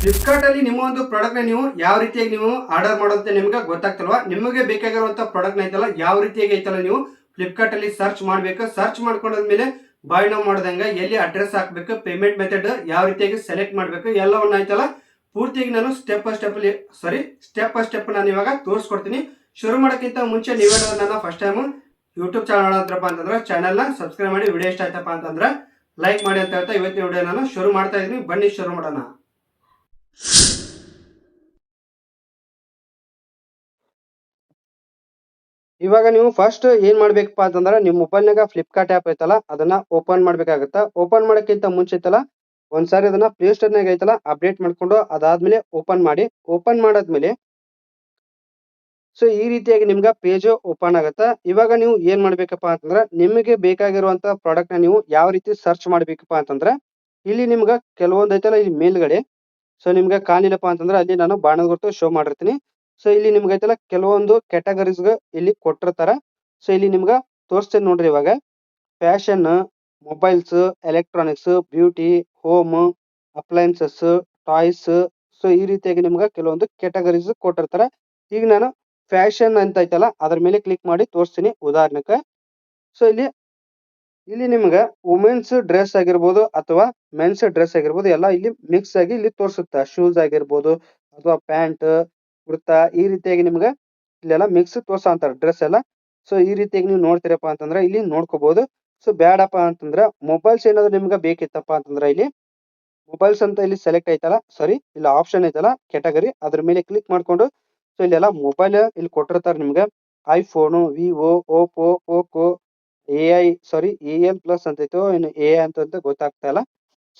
ಫ್ಲಿಪ್ಕಾರ್ಟ್ ಅಲ್ಲಿ ನಿಮ್ಮ ಒಂದು ಪ್ರಾಡಕ್ಟ್ ನ ನೀವು ಯಾವ ರೀತಿಯಾಗಿ ನೀವು ಆರ್ಡರ್ ಮಾಡೋದಂತ ನಿಮ್ಗೆ ಗೊತ್ತಾಗ್ತಲ್ವಾ? ನಿಮಗೆ ಬೇಕಾಗಿರುವಂತ ಪ್ರಾಡಕ್ಟ್ ಐತಲ್ಲ ಯಾವ ರೀತಿಯಾಗಿ ಐತಲ್ಲ ನೀವು ಫ್ಲಿಪ್ಕಾರ್ಟ್ ಅಲ್ಲಿ ಸರ್ಚ್ ಮಾಡ್ಬೇಕು. ಸರ್ಚ್ ಮಾಡ್ಕೊಂಡಾದ್ಮೇಲೆ ಬೈ ನೌ ಮಾಡೋದಂಗ ಎಲ್ಲಿ ಅಡ್ರೆಸ್ ಹಾಕ್ಬೇಕು, ಪೇಮೆಂಟ್ ಮೆಥಡ್ ಯಾವ ರೀತಿಯಾಗಿ ಸೆಲೆಕ್ಟ್ ಮಾಡ್ಬೇಕು ಎಲ್ಲವನ್ನ ಐತಲ್ಲ ಪೂರ್ತಿಯಾಗಿ ನಾನು ಸ್ಟೆಪ್ ಬೈ ಸ್ಟೆಪ್ ನಾನು ಇವಾಗ ತೋರಿಸ್ಕೊಡ್ತೀನಿ. ಶುರು ಮಾಡೋಕ್ಕಿಂತ ಮುಂಚೆ ನೀವೇನಾದ್ರೂ ನನ್ನ ಫಸ್ಟ್ ಟೈಮ್ ಯೂಟ್ಯೂಬ್ ಚಾನಲ್ ನೋಡೋದ್ರಪ್ಪ ಅಂತಂದ್ರೆ ಚಾನಲ್ನ ಸಬ್ಸ್ಕ್ರೈಬ್ ಮಾಡಿ, ವಿಡಿಯೋ ಇಷ್ಟ ಆಯ್ತಪ್ಪ ಅಂತಂದ್ರೆ ಲೈಕ್ ಮಾಡಿ ಅಂತ ಹೇಳ್ತಾ ಇವತ್ತಿನ ವಿಡಿಯೋ ನಾನು ಶುರು ಮಾಡ್ತಾ ಇದ್ದೀನಿ. ಬನ್ನಿ ಶುರು ಮಾಡೋಣ. ಇವಾಗ ನೀವು ಫಸ್ಟ್ ಏನ್ ಮಾಡ್ಬೇಕಪ್ಪ ಅಂತಂದ್ರೆ ನಿಮ್ಮ ಮೊಬೈಲ್ನಾಗ ಫ್ಲಿಪ್ಕಾರ್ಟ್ ಆ್ಯಪ್ ಐತಲ್ಲ ಅದನ್ನ ಓಪನ್ ಮಾಡ್ಬೇಕಾಗತ್ತ. ಓಪನ್ ಮಾಡೋಕ್ಕಿಂತ ಮುಂಚೆ ಐತಲ್ಲ ಒಂದ್ಸಾರಿ ಅದನ್ನ ಪ್ಲೇ ಸ್ಟೋರ್ನಾಗ ಐತಲ್ಲ ಅಪ್ಡೇಟ್ ಮಾಡ್ಕೊಂಡು ಅದಾದ್ಮೇಲೆ ಓಪನ್ ಮಾಡಿ. ಓಪನ್ ಮಾಡಾದ್ಮೇಲೆ ಸೊ ಈ ರೀತಿಯಾಗಿ ನಿಮ್ಗೆ ಪೇಜ್ ಓಪನ್ ಆಗತ್ತ. ಇವಾಗ ನೀವು ಏನ್ ಮಾಡ್ಬೇಕಪ್ಪ ಅಂತಂದ್ರೆ ನಿಮಗೆ ಬೇಕಾಗಿರುವಂತ ಪ್ರಾಡಕ್ಟ್ ನ ನೀವು ಯಾವ ರೀತಿ ಸರ್ಚ್ ಮಾಡ್ಬೇಕಪ್ಪ ಅಂತಂದ್ರೆ ಇಲ್ಲಿ ನಿಮ್ಗೆ ಕೆಲವೊಂದು ಐತಲ್ಲ ಇಲ್ಲಿ ಮೇಲ್ಗಡೆ ಸೊ ನಿಮ್ಗೆ ಕಾಣಿಲ್ಲಪ್ಪ ಅಂತಂದ್ರೆ ಅಲ್ಲಿ ನಾನು ಬಾಣದ ಗುರುತು ಶೋ ಮಾಡಿರ್ತೀನಿ. ಸೊ ಇಲ್ಲಿ ನಿಮ್ಗೆ ಐತಲ್ಲ ಕೆಲವೊಂದು ಕ್ಯಾಟಗರೀಸ್ ಇಲ್ಲಿ ಕೊಟ್ಟಿರ್ತಾರ. ಸೊ ಇಲ್ಲಿ ನಿಮ್ಗೆ ತೋರಿಸ್ತೇನೆ ನೋಡ್ರಿ. ಇವಾಗ fashion, mobiles, electronics, beauty, home, appliances, toys, so ಈ ರೀತಿಯಾಗಿ ನಿಮ್ಗೆ ಕೆಲವೊಂದು ಕ್ಯಾಟಗರೀಸ್ ಕೊಟ್ಟಿರ್ತಾರ. ಈಗ ನಾನು ಫ್ಯಾಷನ್ ಅಂತ ಐತಲ್ಲ ಅದ್ರ ಮೇಲೆ ಕ್ಲಿಕ್ ಮಾಡಿ ತೋರಿಸ್ತೀನಿ ಉದಾಹರಣೆಗೆ. ಸೊ ಇಲ್ಲಿ ಇಲ್ಲಿ ನಿಮ್ಗೆ ವುಮೆನ್ಸ್ ಡ್ರೆಸ್ ಆಗಿರ್ಬೋದು ಅಥವಾ ಮೆನ್ಸ್ ಡ್ರೆಸ್ ಆಗಿರ್ಬೋದು ಎಲ್ಲ ಇಲ್ಲಿ ಮಿಕ್ಸ್ ಆಗಿ ಇಲ್ಲಿ ತೋರಿಸುತ್ತೆ. ಶೂಸ್ ಆಗಿರ್ಬೋದು ಅಥವಾ ಪ್ಯಾಂಟ್, ಕುರ್ತಾ ಈ ರೀತಿಯಾಗಿ ನಿಮ್ಗೆ ಇಲ್ಲೆಲ್ಲ ಮಿಕ್ಸ್ ತೋರ್ಸೋ ಅಂತಾರೆ ಡ್ರೆಸ್ ಎಲ್ಲ. ಸೊ ಈ ರೀತಿಯಾಗಿ ನೀವು ನೋಡ್ತೀರಪ್ಪ ಅಂತಂದ್ರೆ ಇಲ್ಲಿ ನೋಡ್ಕೋಬಹುದು. ಸೊ ಬೇಡಪ್ಪ ಅಂತಂದ್ರೆ ಮೊಬೈಲ್ಸ್ ಏನಾದ್ರು ನಿಮ್ಗೆ ಬೇಕಿತ್ತಪ್ಪ ಅಂತಂದ್ರೆ ಇಲ್ಲಿ ಮೊಬೈಲ್ಸ್ ಅಂತ ಇಲ್ಲಿ ಸೆಲೆಕ್ಟ್ ಐತಲ್ಲ ಇಲ್ಲಿ ಆಪ್ಷನ್ ಐತಲ್ಲ ಕ್ಯಾಟಗರಿ ಅದ್ರ ಮೇಲೆ ಕ್ಲಿಕ್ ಮಾಡ್ಕೊಂಡು ಸೊ ಇಲ್ಲೆಲ್ಲ ಮೊಬೈಲ್ ಇಲ್ಲಿ ಕೊಟ್ಟಿರ್ತಾರೆ ನಿಮ್ಗೆ. IPhone, Vivo, Oppo, Poco, L plus ಅಂತ ಐತೋ ಇನ್ನು ಅಂತ ಗೊತ್ತಾಗ್ತಾ ಇಲ್ಲ.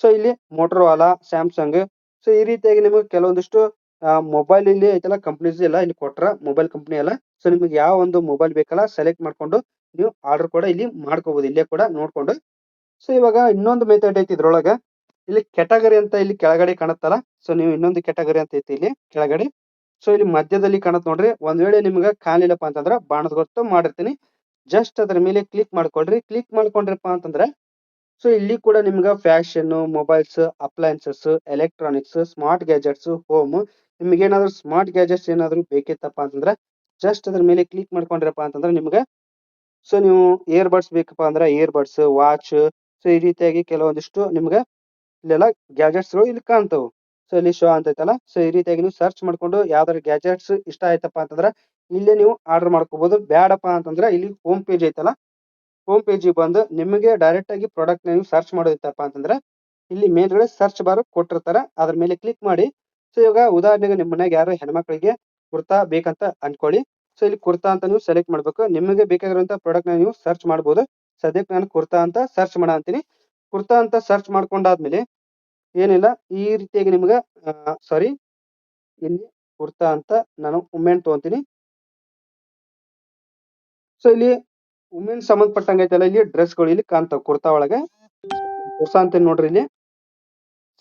ಸೊ ಇಲ್ಲಿ ಮೋಟರೋಲಾ, ಸ್ಯಾಮ್ಸಂಗ್, ಸೊ ಈ ರೀತಿಯಾಗಿ ನಿಮಗೆ ಕೆಲವೊಂದಿಷ್ಟು ಮೊಬೈಲ್ ಇಲ್ಲಿ ಐತಲ್ಲ ಕಂಪ್ನೀಸ್ ಎಲ್ಲ ಇಲ್ಲಿ ಕೊಟ್ರ ಮೊಬೈಲ್ ಕಂಪ್ನಿ ಎಲ್ಲ. ಸೊ ನಿಮಗೆ ಯಾವ ಒಂದು ಮೊಬೈಲ್ ಬೇಕಲ್ಲ ಸೆಲೆಕ್ಟ್ ಮಾಡ್ಕೊಂಡು ನೀವು ಆರ್ಡರ್ ಕೂಡ ಇಲ್ಲಿ ಮಾಡ್ಕೋಬಹುದು ಇಲ್ಲೇ ಕೂಡ ನೋಡ್ಕೊಂಡು. ಸೊ ಇವಾಗ ಇನ್ನೊಂದು ಮೆಥಡ್ ಐತಿ ಇದ್ರೊಳಗ ಇಲ್ಲಿ ಕ್ಯಾಟಗರಿ ಅಂತ ಇಲ್ಲಿ ಕೆಳಗಡೆ ಕಾಣುತ್ತಲ್ಲ. ಸೊ ನೀವು ಇನ್ನೊಂದು ಕ್ಯಾಟಗರಿ ಅಂತ ಐತಿ ಇಲ್ಲಿ ಕೆಳಗಡೆ. ಸೊ ಇಲ್ಲಿ ಮಧ್ಯದಲ್ಲಿ ಕಾಣುತ್ತೆ ನೋಡ್ರಿ. ಒಂದ್ ವೇಳೆ ನಿಮ್ಗೆ ಕಾಲಿಲ್ಲಪ್ಪ ಅಂತಂದ್ರೆ ಬಾಣದ ಗುರುತು ಮಾಡಿರ್ತೀನಿ, ಜಸ್ಟ್ ಅದ್ರ ಮೇಲೆ ಕ್ಲಿಕ್ ಮಾಡ್ಕೊಳ್ರಿ. ಕ್ಲಿಕ್ ಮಾಡ್ಕೊಂಡ್ರಪ್ಪ ಅಂತಂದ್ರೆ ಸೊ ಇಲ್ಲಿ ಕೂಡ ನಿಮ್ಗೆ fashion, mobiles, appliances, electronics, smart gadgets, home, ನಿಮ್ಗೆ ಏನಾದ್ರು ಸ್ಮಾರ್ಟ್ ಗ್ಯಾಜೆಟ್ಸ್ ಏನಾದ್ರು ಬೇಕಿತ್ತಪ್ಪ ಅಂತಂದ್ರೆ ಜಸ್ಟ್ ಅದ್ರ ಮೇಲೆ ಕ್ಲಿಕ್ ಮಾಡ್ಕೊಂಡ್ರಪ್ಪ ಅಂತಂದ್ರೆ ನಿಮ್ಗೆ ಸೊ ನೀವು ಇಯರ್ ಬಡ್ಸ್ ಬೇಕಪ್ಪ ಅಂದ್ರೆ ಇಯರ್ ಬಡ್ಸ್, ವಾಚ್, ಸೊ ಈ ರೀತಿಯಾಗಿ ಕೆಲವೊಂದಿಷ್ಟು ನಿಮ್ಗೆ ಇಲ್ಲೆಲ್ಲ ಗ್ಯಾಜೆಟ್ಸ್ ಗಳು ಇಲ್ಲಿ ಕಾಣ್ತಾವು. ಸೊ ಇಲ್ಲಿ ಶೋ ಅಂತ ಐತಲ್ಲ. ಸೊ ಈ ರೀತಿಯಾಗಿ ನೀವು ಸರ್ಚ್ ಮಾಡ್ಕೊಂಡು ಯಾವ್ದಾದ್ರು ಗ್ಯಾಜೆಟ್ಸ್ ಇಷ್ಟ ಆಯ್ತಪ್ಪ ಅಂತಂದ್ರೆ ಇಲ್ಲೇ ನೀವು ಆರ್ಡರ್ ಮಾಡ್ಕೋಬಹುದು. ಬ್ಯಾಡಪ್ಪ ಅಂತಂದ್ರೆ ಇಲ್ಲಿ ಹೋಮ್ ಪೇಜ್ ಐತಲ್ಲ ಹೋಮ್ ಪೇಜಿಗೆ ಬಂದು ನಿಮಗೆ ಡೈರೆಕ್ಟ್ ಆಗಿ ಪ್ರಾಡಕ್ಟ್ ನೀವು ಸರ್ಚ್ ಮಾಡೋದಿತ್ತಪ್ಪ ಅಂತಂದ್ರೆ ಇಲ್ಲಿ ಮೇಲ್ಗಡೆ ಸರ್ಚ್ ಬಾರ್ ಕೊಟ್ಟಿರ್ತಾರ ಅದ್ರ ಮೇಲೆ ಕ್ಲಿಕ್ ಮಾಡಿ. ಸೊ ಇವಾಗ ಉದಾಹರಣೆಗೆ ನಿಮ್ಮ ಮನೆಗೆ ಯಾರು ಹೆಣ್ಮಕ್ಳಿಗೆ ಕುರ್ತಾ ಬೇಕಂತ ಅನ್ಕೊಳ್ಳಿ. ಸೊ ಇಲ್ಲಿ ಕುರ್ತಾ ಅಂತ ನೀವು ಸೆಲೆಕ್ಟ್ ಮಾಡ್ಬೇಕು. ನಿಮಗೆ ಬೇಕಾಗಿರುವಂತ ಪ್ರಾಡಕ್ಟ್ ನೀವು ಸರ್ಚ್ ಮಾಡ್ಬೋದು. ಸದ್ಯಕ್ಕೆ ನಾನು ಕುರ್ತಾ ಅಂತ ಸರ್ಚ್ ಮಾಡ ಅಂತೀನಿ. ಕುರ್ತಾ ಅಂತ ಸರ್ಚ್ ಮಾಡ್ಕೊಂಡಾದ್ಮೇಲೆ ಏನಿಲ್ಲ ಈ ರೀತಿಯಾಗಿ ನಿಮ್ಗೆ ಇಲ್ಲಿ ಕುರ್ತಾ ಅಂತ ನಾನು ವುಮೆನ್ ತಗೊಂತೀನಿ. ಸೊ ಇಲ್ಲಿ ವುಮೆನ್ ಸಂಬಂಧಪಟ್ಟಂಗ ಐತಲ್ಲ ಇಲ್ಲಿ ಡ್ರೆಸ್ಗಳು ಇಲ್ಲಿ ಕಾಣ್ತಾವ ಕುರ್ತಾ ಒಳಗೆ. ಕುರ್ತಾ ಅಂತ ನೋಡ್ರಿ ಇಲ್ಲಿ.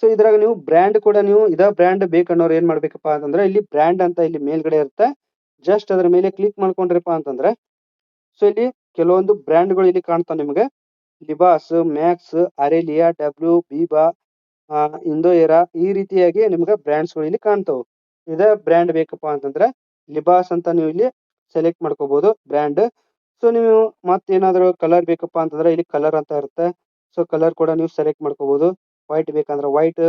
ಸೊ ಇದ್ರಾಗ ನೀವು ಬ್ರ್ಯಾಂಡ್ ಕೂಡ ನೀವು ಇದ ಬ್ರ್ಯಾಂಡ್ ಬೇಕನ್ನೋರು ಏನ್ ಮಾಡ್ಬೇಕಪ್ಪ ಅಂತಂದ್ರೆ ಇಲ್ಲಿ ಬ್ರ್ಯಾಂಡ್ ಅಂತ ಇಲ್ಲಿ ಮೇಲ್ಗಡೆ ಇರುತ್ತೆ. ಜಸ್ಟ್ ಅದ್ರ ಮೇಲೆ ಕ್ಲಿಕ್ ಮಾಡ್ಕೊಂಡ್ರಪ್ಪ ಅಂತಂದ್ರೆ ಸೊ ಇಲ್ಲಿ ಕೆಲವೊಂದು ಬ್ರ್ಯಾಂಡ್ಗಳು ಇಲ್ಲಿ ಕಾಣ್ತಾವ ನಿಮ್ಗೆ. Libas, Max, ಅರೇಲಿಯಾ, W, Biba, ಇಂದೋ Era ಈ ರೀತಿಯಾಗಿ ನಿಮ್ಗೆ ಬ್ರ್ಯಾಂಡ್ಸ್ ಗಳು ಇಲ್ಲಿ ಕಾಣ್ತಾವ. ಇದೇ ಬ್ರ್ಯಾಂಡ್ ಬೇಕಪ್ಪ ಅಂತಂದ್ರೆ ಲಿಬಾಸ್ ಅಂತ ನೀವು ಇಲ್ಲಿ ಸೆಲೆಕ್ಟ್ ಮಾಡ್ಕೋಬಹುದು ಬ್ರ್ಯಾಂಡ್. ಸೊ ನೀವು ಮತ್ತೇನಾದ್ರು ಕಲರ್ ಬೇಕಪ್ಪ ಅಂತಂದ್ರೆ ಇಲ್ಲಿ ಕಲರ್ ಅಂತ ಇರುತ್ತೆ. ಸೊ ಕಲರ್ ಕೂಡ ನೀವು ಸೆಲೆಕ್ಟ್ ಮಾಡ್ಕೋಬಹುದು. ವೈಟ್ ಬೇಕಂದ್ರೆ ವೈಟ್,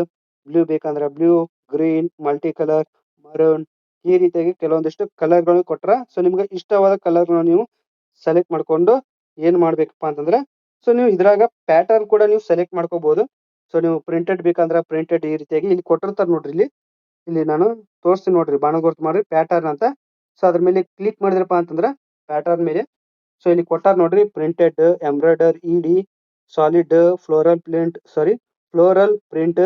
ಬ್ಲೂ ಬೇಕಂದ್ರೆ blue, green, multi colour, maroon ಈ ರೀತಿಯಾಗಿ ಕೆಲವೊಂದಿಷ್ಟು ಕಲರ್ ಗಳು ಕೊಟ್ರ ಸೊ ನಿಮ್ಗೆ ಇಷ್ಟವಾದ ಕಲರ್ ನೀವು ಸೆಲೆಕ್ಟ್ ಮಾಡ್ಕೊಂಡು ಏನ್ ಮಾಡ್ಬೇಕಪ್ಪ ಅಂತಂದ್ರೆ ಸೊ ನೀವು ಇದ್ರಾಗ ಪ್ಯಾಟರ್ನ್ ಕೂಡ ನೀವು ಸೆಲೆಕ್ಟ್ ಮಾಡ್ಕೋಬಹುದು. ಸೊ ನೀವು ಪ್ರಿಂಟೆಡ್ ಬೇಕಂದ್ರೆ ಪ್ರಿಂಟೆಡ್ ಈ ರೀತಿಯಾಗಿ ಇಲ್ಲಿ ಕೊಟ್ಟಿರ್ತಾರೆ ನೋಡ್ರಿ. ಇಲ್ಲಿ ನಾನು ತೋರಿಸ್ತೀನಿ ನೋಡ್ರಿ ಬಾಣ ಗುರುತು ಮಾಡ್ರಿ ಪ್ಯಾಟರ್ನ್ ಅಂತ. ಸೊ ಅದ್ರ ಮೇಲೆ ಕ್ಲಿಕ್ ಮಾಡಿದ್ರಪ್ಪ ಅಂತಂದ್ರೆ ಪ್ಯಾಟರ್ನ್ ಮೇಲೆ ಸೊ ಇಲ್ಲಿ ಕೊಟ್ಟಾರ ನೋಡ್ರಿ printed, embroidered, solid, floral print,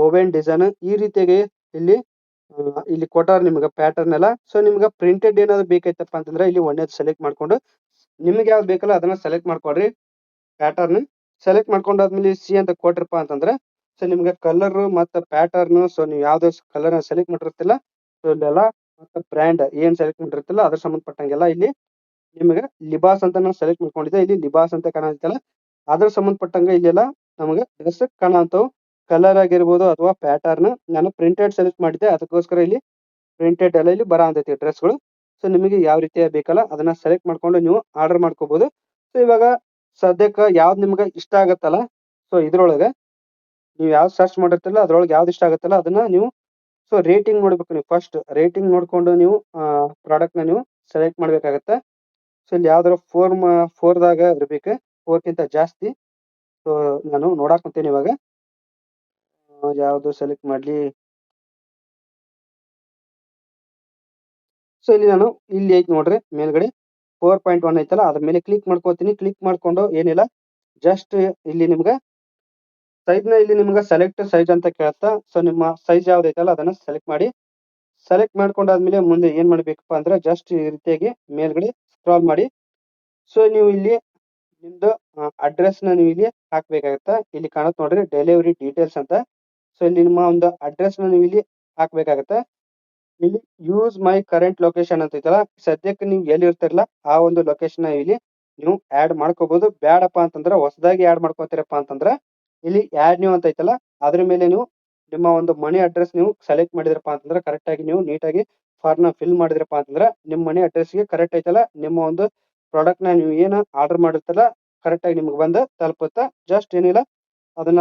woven design ಈ ರೀತಿಯಾಗಿ ಇಲ್ಲಿ ಇಲ್ಲಿ ಕೊಟ್ಟಾರ ನಿಮ್ಗೆ ಪ್ಯಾಟರ್ನ್ ಎಲ್ಲ. ಸೊ ನಿಮ್ಗೆ ಪ್ರಿಂಟೆಡ್ ಏನಾದ್ರು ಬೇಕೈತಪ್ಪ ಅಂತಂದ್ರೆ ಇಲ್ಲಿ ಒಂದೇದು ಸೆಲೆಕ್ಟ್ ಮಾಡ್ಕೊಂಡು ನಿಮ್ಗೆ ಯಾವ್ದು ಬೇಕಲ್ಲ ಅದನ್ನ ಸೆಲೆಕ್ಟ್ ಮಾಡ್ಕೊಡ್ರಿ. ಪ್ಯಾಟರ್ನ್ ಸೆಲೆಕ್ಟ್ ಮಾಡ್ಕೊಂಡಾದ್ಮೇಲೆ ಸಿ ಅಂತ ಕೊಟ್ರಪ್ಪ ಅಂತಂದ್ರೆ ಸೊ ನಿಮ್ಗೆ ಕಲರ್ ಮತ್ತೆ ಪ್ಯಾಟರ್ನ್ ಸೊ ನೀವು ಯಾವ್ದು ಕಲರ್ ಸೆಲೆಕ್ಟ್ ಮಾಡಿರ್ತಿಲ್ಲ ಸೊ ಇಲ್ಲೆಲ್ಲ ಮತ್ತೆ ಬ್ರ್ಯಾಂಡ್ ಏನ್ ಸೆಲೆಕ್ಟ್ ಮಾಡಿರ್ತಿಲ್ಲ ಅದ್ರ ಸಂಬಂಧಪಟ್ಟಂಗೆಲ್ಲ ಇಲ್ಲಿ ನಿಮಗೆ ಲಿಬಾಸ್ ಅಂತ ನಾವು ಸೆಲೆಕ್ಟ್ ಮಾಡ್ಕೊಂಡಿದ್ದೆ. ಇಲ್ಲಿ ಲಿಬಾಸ್ ಅಂತ ಕಾಣತ್ತಲ್ಲ ಅದ್ರ ಸಂಬಂಧಪಟ್ಟಂಗ ಇಲ್ಲೆಲ್ಲ ನಮಗೆ ಡ್ರೆಸ್ ಕಾಣಂತವು. ಕಲರ್ ಆಗಿರ್ಬೋದು ಅಥವಾ ಪ್ಯಾಟರ್ನ್ ನಾನು ಪ್ರಿಂಟೆಡ್ ಸೆಲೆಕ್ಟ್ ಮಾಡಿದ್ದೆ. ಅದಕ್ಕೋಸ್ಕರ ಇಲ್ಲಿ ಪ್ರಿಂಟೆಡ್ ಎಲ್ಲ ಇಲ್ಲಿ ಬರಹಂತೈತಿ ಡ್ರೆಸ್‌ಗಳು. ಸೊ ನಿಮಗೆ ಯಾವ ರೀತಿಯ ಬೇಕಲ್ಲ ಅದನ್ನ ಸೆಲೆಕ್ಟ್ ಮಾಡ್ಕೊಂಡು ನೀವು ಆರ್ಡರ್ ಮಾಡ್ಕೋಬಹುದು. ಸೊ ಇವಾಗ ಸದ್ಯಕ್ಕೆ ಯಾವ್ದು ನಿಮ್ಗೆ ಇಷ್ಟ ಆಗತ್ತಲ್ಲ, ಸೊ ಇದ್ರೊಳಗೆ ನೀವು ಯಾವ್ದು ಸರ್ಚ್ ಮಾಡಿರ್ತೀರಲ್ಲ ಅದ್ರೊಳಗೆ ಯಾವ್ದು ಇಷ್ಟ ಆಗತ್ತಲ್ಲ ಅದನ್ನ ನೀವು ಸೊ ರೇಟಿಂಗ್ ನೋಡ್ಬೇಕು ನೀವು ಫಸ್ಟ್. ರೇಟಿಂಗ್ ನೋಡ್ಕೊಂಡು ನೀವು ಪ್ರಾಡಕ್ಟ್‌ನ ನೀವು ಸೆಲೆಕ್ಟ್ ಮಾಡ್ಬೇಕಾಗತ್ತೆ. ಸೊ ಇಲ್ಲಿ ಯಾವ್ದಾರ 4 ದಾಗ ಇರ್ಬೇಕು. 4 ಕ್ಕಿಂತ ಜಾಸ್ತಿ. ಸೊ ನಾನು ನೋಡಾಕ್ ಕುಂತೀನಿ ಇವಾಗ. ಯಾವ್ದು ಸೆಲೆಕ್ಟ್ ಮಾಡ್ಲಿ? ಸೊ ಇಲ್ಲಿ ನಾನು ಇಲ್ಲಿ ಐತಿ ನೋಡ್ರಿ ಮೇಲ್ಗಡೆ 4.1 ಐತಲ್ಲ ಅದ್ರ ಮೇಲೆ ಕ್ಲಿಕ್ ಮಾಡ್ಕೋತೀನಿ. ಕ್ಲಿಕ್ ಮಾಡ್ಕೊಂಡು ಏನಿಲ್ಲ ಜಸ್ಟ್ ಇಲ್ಲಿ ನಿಮ್ಗೆ ಸೈಜ್‌ನ ಇಲ್ಲಿ ನಿಮ್ಗೆ ಸೆಲೆಕ್ಟ್ ಸೈಜ್ ಅಂತ ಕೇಳುತ್ತಾ. ಸೊ ನಿಮ್ಮ ಸೈಜ್ ಯಾವ್ದು ಐತಲ್ಲ ಅದನ್ನ ಸೆಲೆಕ್ಟ್ ಮಾಡಿ. ಸೆಲೆಕ್ಟ್ ಮಾಡ್ಕೊಂಡಾದ್ಮೇಲೆ ಮುಂದೆ ಏನ್ ಮಾಡ್ಬೇಕಪ್ಪ ಅಂದ್ರೆ ಜಸ್ಟ್ ಈ ರೀತಿಯಾಗಿ ಮೇಲ್ಗಡೆ ಸ್ಕ್ರಾಲ್ ಮಾಡಿ. ಸೊ ನೀವು ಇಲ್ಲಿ ನಿಮ್ದು ಅಡ್ರೆಸ್‌ನ ನೀವು ಇಲ್ಲಿ ಹಾಕ್ಬೇಕಾಗತ್ತ. ಇಲ್ಲಿ ಕಾಣುತ್ತೆ ನೋಡ್ರಿ ಡೆಲಿವರಿ ಡೀಟೇಲ್ಸ್ ಅಂತ. ಸೊ ಇಲ್ಲಿ ನಿಮ್ಮ ಒಂದು ಅಡ್ರೆಸ್‌ನ ನೀವು ಇಲ್ಲಿ ಹಾಕ್ಬೇಕಾಗತ್ತೆ. ಇಲ್ಲಿ ಯೂಸ್ ಮೈ ಕರೆಂಟ್ ಲೊಕೇಶನ್ ಅಂತ ಐತಲ್ಲ, ಸದ್ಯಕ್ಕೆ ನೀವು ಎಲ್ಲಿ ಇರ್ತಿರಲ್ಲ ಆ ಒಂದು ಲೊಕೇಶನ್ ಇಲ್ಲಿ ನೀವು ಆಡ್ ಮಾಡ್ಕೋಬಹುದು. ಬ್ಯಾಡಪ್ಪ ಅಂತಂದ್ರೆ ಹೊಸದಾಗಿ ಆಡ್ ಮಾಡ್ಕೋತೀರಪ್ಪ ಅಂತಂದ್ರೆ ಇಲ್ಲಿ ಆಡ್ ನ್ಯೂ ಅಂತ ಐತಲ್ಲ ಅದ್ರ ಮೇಲೆ ನೀವು ನಿಮ್ಮ ಒಂದು ಮನಿ ಅಡ್ರೆಸ್ ನೀವು ಸೆಲೆಕ್ಟ್ ಮಾಡಿದ್ರಪ್ಪ ಅಂತಂದ್ರೆ ಕರೆಕ್ಟ್ ಆಗಿ ನೀವು ನೀಟಾಗಿ ಫಾರ್ಮ್‌ನ ಫಿಲ್ ಮಾಡಿದ್ರಪ್ಪ ಅಂತಂದ್ರೆ ನಿಮ್ಮ ಮನಿ ಅಡ್ರೆಸ್‌ಗೆ ಕರೆಕ್ಟ್ ಐತಲ್ಲ ನಿಮ್ಮ ಒಂದು ಪ್ರಾಡಕ್ಟ್‌ನ ನೀವು ಏನು ಆರ್ಡರ್ ಮಾಡಿರ್ತೀರಲ್ಲ ಕರೆಕ್ಟ್ ಆಗಿ ನಿಮ್ಗೆ ಬಂದು ತಲುಪುತ್ತೆ. ಜಸ್ಟ್ ಏನಿಲ್ಲ ಅದನ್ನ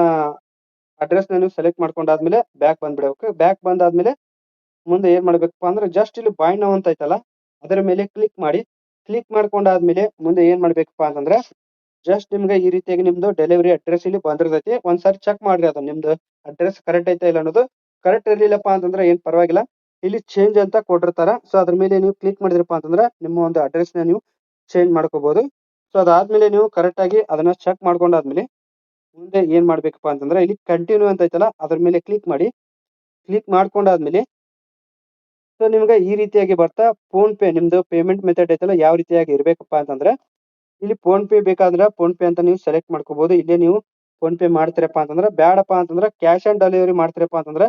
ಅಡ್ರೆಸ್‌ನ ನೀವು ಸೆಲೆಕ್ಟ್ ಮಾಡ್ಕೊಂಡಾದ್ಮೇಲೆ ಬ್ಯಾಕ್ ಬಂದ್ಬಿಡ್ಬೇಕು. ಬ್ಯಾಕ್ ಬಂದಾದ್ಮೇಲೆ ಮುಂದೆ ಏನ್ ಮಾಡ್ಬೇಕಪ್ಪ ಅಂದ್ರೆ ಜಸ್ಟ್ ಇಲ್ಲಿ ಬೈ ನೌ ಅಂತ ಐತಲ್ಲ ಅದರ ಮೇಲೆ ಕ್ಲಿಕ್ ಮಾಡಿ. ಕ್ಲಿಕ್ ಮಾಡ್ಕೊಂಡಾದ್ಮೇಲೆ ಮುಂದೆ ಏನ್ ಮಾಡ್ಬೇಕಪ್ಪ ಅಂತಂದ್ರೆ ಜಸ್ಟ್ ನಿಮ್ಗೆ ಈ ರೀತಿಯಾಗಿ ನಿಮ್ದು ಡೆಲಿವರಿ ಅಡ್ರೆಸ್ ಇಲ್ಲಿ ಬಂದಿರ್ತೈತಿ. ಒಂದ್ಸಾರಿ ಚೆಕ್ ಮಾಡ್ರಿ ಅದು ನಿಮ್ದು ಅಡ್ರೆಸ್ ಕರೆಕ್ಟ್ ಐತಾ ಇಲ್ಲ ಅನ್ನೋದು. ಕರೆಕ್ಟ್ ಇರ್ಲಿಲ್ಲಪ್ಪ ಅಂತಂದ್ರೆ ಏನ್ ಪರವಾಗಿಲ್ಲ. ಇಲ್ಲಿ ಚೇಂಜ್ ಅಂತ ಕೊಟ್ಟಿರ್ತಾರ. ಸೊ ಅದ್ರ ಮೇಲೆ ನೀವು ಕ್ಲಿಕ್ ಮಾಡಿದ್ರಪ್ಪ ಅಂತಂದ್ರೆ ನಿಮ್ಮ ಒಂದು ಅಡ್ರೆಸ್‌ನ ನೀವು ಚೇಂಜ್ ಮಾಡ್ಕೋಬಹುದು. ಸೊ ಅದಾದ್ಮೇಲೆ ನೀವು ಕರೆಕ್ಟ್ ಆಗಿ ಅದನ್ನ ಚೆಕ್ ಮಾಡ್ಕೊಂಡಾದ್ಮೇಲೆ ಮುಂದೆ ಏನ್ ಮಾಡ್ಬೇಕಪ್ಪ ಅಂತಂದ್ರೆ ಇಲ್ಲಿ ಕಂಟಿನ್ಯೂ ಅಂತ ಐತಲ್ಲ ಅದ್ರ ಮೇಲೆ ಕ್ಲಿಕ್ ಮಾಡಿ. ಕ್ಲಿಕ್ ಮಾಡ್ಕೊಂಡಾದ್ಮೇಲೆ ಸೊ ನಿಮ್ಗೆ ಈ ರೀತಿಯಾಗಿ ಬರ್ತಾ ಫೋನ್ ಪೇ ನಿಮ್ದು ಪೇಮೆಂಟ್ ಮೆಥಡ್ ಐತಲ್ಲ ಯಾವ ರೀತಿಯಾಗಿ ಇರ್ಬೇಕಪ್ಪ ಅಂತಂದ್ರೆ ಇಲ್ಲಿ ಫೋನ್ ಪೇ ಬೇಕಾದ್ರೆ ಫೋನ್ ಪೇ ಅಂತ ನೀವು ಸೆಲೆಕ್ಟ್ ಮಾಡ್ಕೋಬಹುದು. ಇಲ್ಲೇ ನೀವು ಫೋನ್ ಪೇ ಮಾಡ್ತೀರಪ್ಪ ಅಂತಂದ್ರೆ ಬ್ಯಾಡಪ್ಪ ಅಂತಂದ್ರೆ ಕ್ಯಾಶ್ ಆನ್ ಡೆಲಿವರಿ ಮಾಡ್ತೀರಪ್ಪ ಅಂತಂದ್ರೆ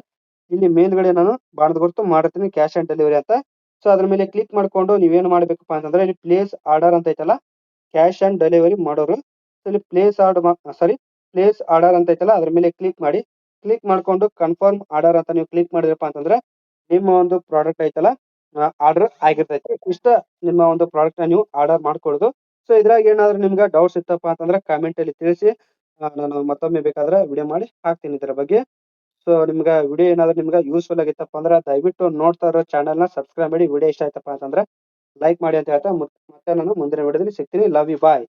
ಇಲ್ಲಿ ಮೇಲ್ಗಡೆ ನಾನು ಬಾಣದ ಗುರುತು ಮಾಡಿರ್ತೀನಿ ಕ್ಯಾಶ್ ಆನ್ ಡೆಲಿವರಿ ಅಂತ. ಸೊ ಅದ್ರ ಮೇಲೆ ಕ್ಲಿಕ್ ಮಾಡ್ಕೊಂಡು ನೀವೇನ್ ಮಾಡ್ಬೇಕಪ್ಪ ಅಂತಂದ್ರೆ ಇಲ್ಲಿ ಪ್ಲೇಸ್ ಆರ್ಡರ್ ಅಂತ ಐತಲ್ಲ ಕ್ಯಾಶ್ ಆನ್ ಡೆಲಿವರಿ ಮಾಡೋರು ಇಲ್ಲಿ ಪ್ಲೇಸ್ ಆರ್ಡರ್ ಅಂತ ಐತಲ್ಲ ಅದ್ರ ಮೇಲೆ ಕ್ಲಿಕ್ ಮಾಡಿ. ಕ್ಲಿಕ್ ಮಾಡ್ಕೊಂಡು ಕನ್ಫರ್ಮ್ ಆರ್ಡರ್ ಅಂತ ನೀವು ಕ್ಲಿಕ್ ಮಾಡಿದ್ರಪ್ಪ ಅಂತಂದ್ರೆ ನಿಮ್ಮ ಒಂದು ಪ್ರಾಡಕ್ಟ್ ಐತಲ್ಲ ಆರ್ಡರ್ ಆಗಿರ್ತೈತಿ. ಇಷ್ಟ ನಿಮ್ಮ ಒಂದು ಪ್ರಾಡಕ್ಟ್‌ನ ನೀವು ಆರ್ಡರ್ ಮಾಡ್ಕೊಳ್ಳೋದು. ಸೊ ಇದ್ರಾಗ ಏನಾದ್ರು ನಿಮ್ಗೆ ಡೌಟ್ಸ್ ಇತ್ತಪ್ಪ ಅಂತಂದ್ರೆ ಕಾಮೆಂಟ್ ಅಲ್ಲಿ ತಿಳಿಸಿ. ನಾನು ಮತ್ತೊಮ್ಮೆ ಬೇಕಾದ್ರೆ ವಿಡಿಯೋ ಮಾಡಿ ಹಾಕ್ತೀನಿ ಇದರ ಬಗ್ಗೆ. ಸೊ ನಿಮ್ಗೆ ವಿಡಿಯೋ ಏನಾದ್ರು ನಿಮ್ಗೆ ಯೂಸ್‌ಫುಲ್ ಆಗಿತ್ತಪ್ಪ ಅಂದ್ರೆ ದಯವಿಟ್ಟು ನೋಡ್ತಾ ಇರೋ ಚಾನೆಲ್‌ನ ಸಬ್ಸ್ಕ್ರೈಬ್ ಮಾಡಿ. ವಿಡಿಯೋ ಇಷ್ಟ ಆಯ್ತಪ್ಪ ಅಂತಂದ್ರೆ ಲೈಕ್ ಮಾಡಿ ಅಂತ ಹೇಳ್ತಾ ಮತ್ತೆ ನಾನು ಮುಂದಿನ ವಿಡಿಯೋದಲ್ಲಿ ಸಿಗ್ತೀನಿ. Love you bye.